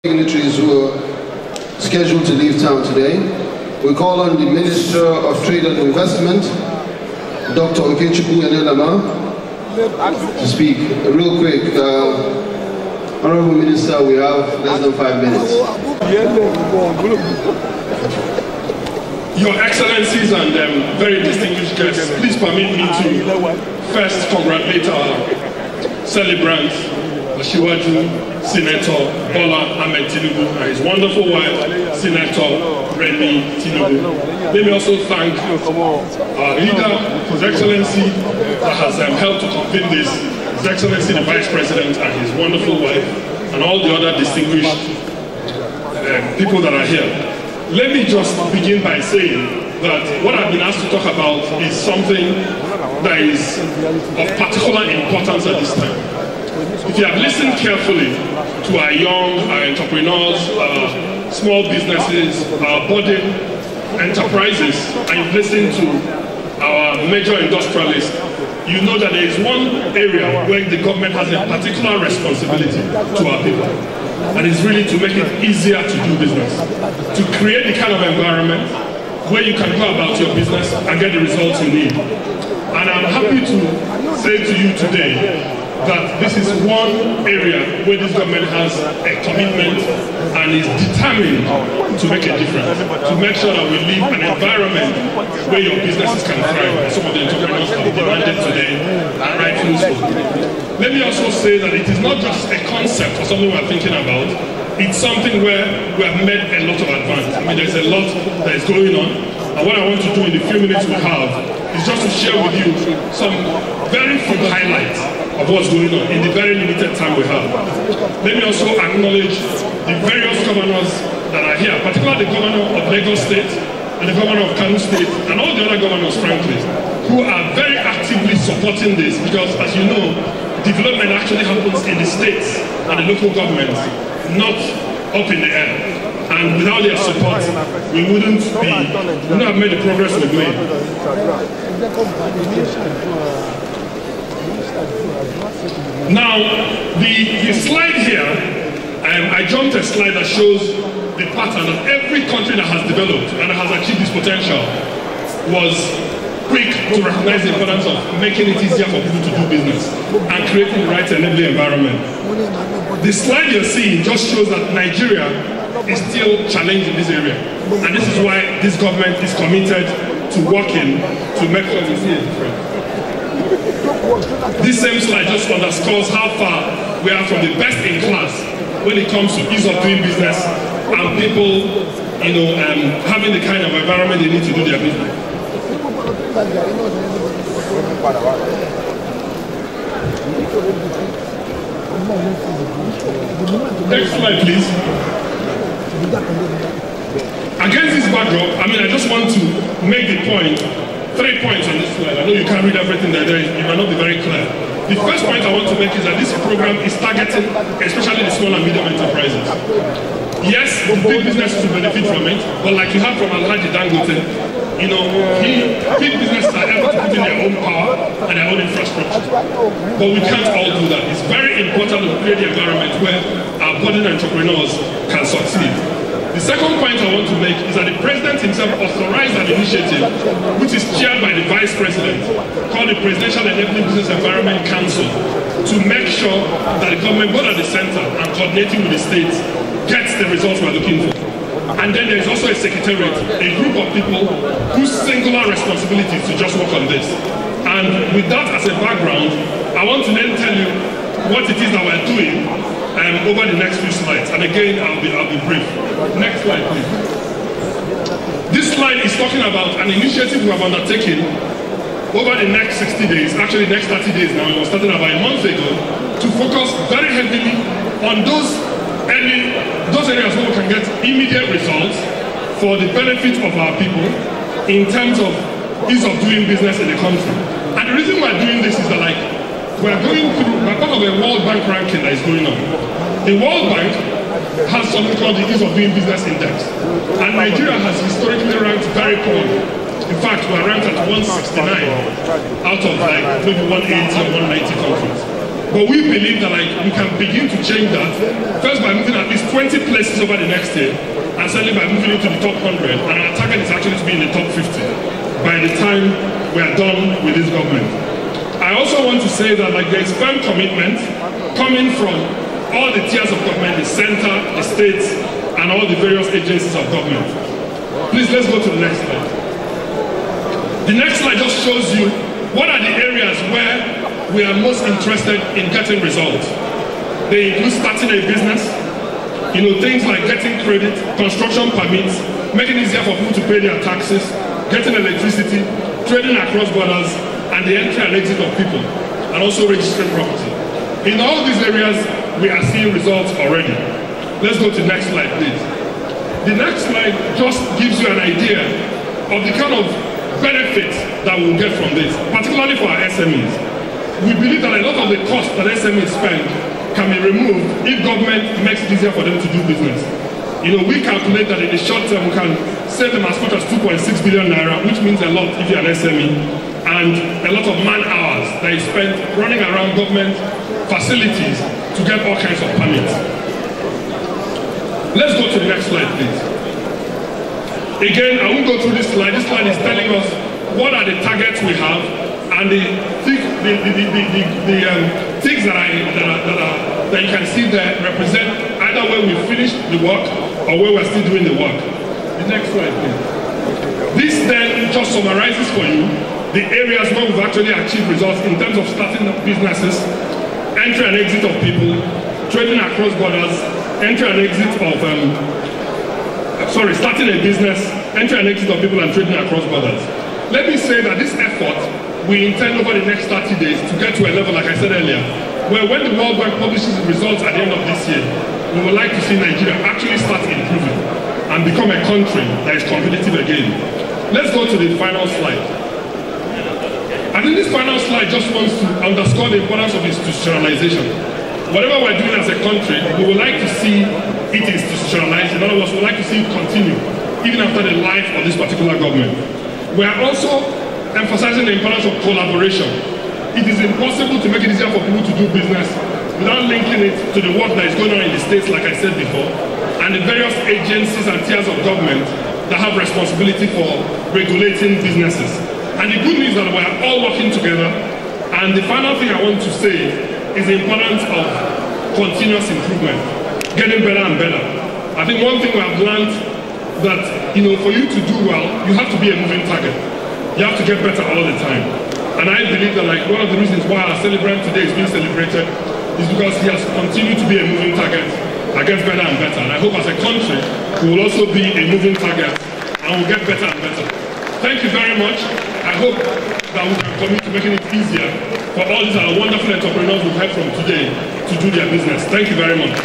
Dignitaries who are scheduled to leave town today. We call on the Minister of Trade and Investment, Dr. Okechukwu Enelamah, to speak. Real quick, Honorable Minister, we have less than 5 minutes. Your Excellencies and very distinguished guests, please permit me to first congratulate our celebrant, Ashiwaju Senator Bola Ahmed Tinubu, and his wonderful wife, Senator Tinubu. Let me also thank our leader, His Excellency, that has helped to convene this, His Excellency the Vice President and his wonderful wife, and all the other distinguished people that are here. Let me just begin by saying that what I've been asked to talk about is something that is of particular importance at this time. If you have listened carefully to our young, our entrepreneurs, our small businesses, our budding enterprises, and you've listened to our major industrialists, you know that there is one area where the government has a particular responsibility to our people. And it's really to make it easier to do business, to create the kind of environment where you can go about your business and get the results you need. And I'm happy to say to you today that this is one area where this government has a commitment and is determined to make a difference, to make sure that we live an environment where your businesses can thrive. Some of the entrepreneurs have demanded today, and rightfully so. Let me also say that it is not just a concept or something we're thinking about, it's something where we have made a lot of advance. I mean, there's a lot that is going on, and what I want to do in the few minutes we have is just to share with you some very few highlights of what's going on in the very limited time we have. Let me also acknowledge the various governors that are here, particularly the governor of Lagos State and the governor of Kano State and all the other governors, frankly, who are very actively supporting this because, as you know, development actually happens in the states and the local governments, not up in the air. And without their support, we wouldn't have made the progress we've made. Now, the slide here, I jumped a slide that shows the pattern of every country that has developed and has achieved this potential was quick to recognize the importance of making it easier for people to do business and creating the right enabling environment. The slide you're seeing just shows that Nigeria is still challenged in this area. And this is why this government is committed to working to make sure we see a difference. This same slide just underscores how far we are from the best in class when it comes to ease of doing business and people, having the kind of environment they need to do their business. Next slide, please. Against this backdrop, I just want to make the point. 3 points on this slide. I know you can't read everything there, you might not be very clear. The first point I want to make is that this program is targeting especially the small and medium enterprises. Yes, the big businesses will benefit from it, but like you have from Alhaji Dangote, big businesses are able to put in their own power and their own infrastructure. But we can't all do that. It's very important to create the environment where our budding entrepreneurs can succeed. The second point I want to make is that the President himself authorized an initiative which is chaired by the Vice President called the Presidential Enabling Business Environment Council to make sure that the government, both at the center and coordinating with the states, gets the results we're looking for. And then there is also a secretariat, a group of people whose singular responsibility is to just work on this. And with that as a background, I want to then tell you what it is that we're doing over the next few slides. And again, I'll be brief. Next slide, please. This slide is talking about an initiative we have undertaken over the next 60 days, actually next 30 days now, it was started about a month ago, to focus very heavily on those areas where we can get immediate results for the benefit of our people in terms of ease of doing business in the country. And the reason we're doing this is that we're part of a World Bank ranking that is going on. The World Bank has something called the Ease of Doing Business Index. And Nigeria has historically ranked very poorly. In fact, we're ranked at 169 out of maybe 180 or 190 countries. But we believe that we can begin to change that, first by moving at least 20 places over the next year, and certainly by moving into the top 100, and our target is actually to be in the top 50 by the time we are done with this government. I also want to say that there is firm commitment coming from all the tiers of government, the center, the states, and all the various agencies of government. Please, let's go to the next slide. The next slide just shows you what are the areas where we are most interested in getting results. They include starting a business, things like getting credit, construction permits, making it easier for people to pay their taxes, getting electricity, trading across borders, and the entry and exit of people, and also registering property. In all these areas, we are seeing results already. Let's go to the next slide, please. The next slide just gives you an idea of the kind of benefits that we'll get from this, particularly for our SMEs. We believe that a lot of the cost that SMEs spend can be removed if government makes it easier for them to do business. We calculate that in the short term we can save them as much as 2.6 billion naira, which means a lot if you're an SME, and a lot of man hours that is spent running around government facilities to get all kinds of permits. Let's go to the next slide, please. Again, I won't go through this slide. This slide is telling us what are the targets we have, and the things that you can see there represent either where we finished the work or where we're still doing the work. The next slide, please. This then just summarizes for you the areas where we've actually achieved results in terms of starting up businesses, entry and exit of people, trading across borders, entry and exit of starting a business, entry and exit of people, and trading across borders. Let me say that this effort, we intend over the next 30 days to get to a level, like I said earlier, where when the World Bank publishes the results at the end of this year, we would like to see Nigeria actually start improving and become a country that is competitive again. Let's go to the final slide. I think this final slide just wants to underscore the importance of institutionalization. Whatever we're doing as a country, we would like to see it institutionalized. In other words, we would like to see it continue, even after the life of this particular government. We are also emphasizing the importance of collaboration. It is impossible to make it easier for people to do business without linking it to the work that is going on in the states, like I said before, and the various agencies and tiers of government that have responsibility for regulating businesses. And the good news is that we are all working together. And the final thing I want to say is the importance of continuous improvement, getting better and better. I think one thing we have learned that, for you to do well, you have to be a moving target. You have to get better all the time. And I believe that one of the reasons why our celebrant today is being celebrated is because he has continued to be a moving target that gets better and better. And I hope as a country, we will also be a moving target and we'll get better and better. Thank you very much. I hope that we can commit to making it easier for all these wonderful entrepreneurs we've heard from today to do their business. Thank you very much.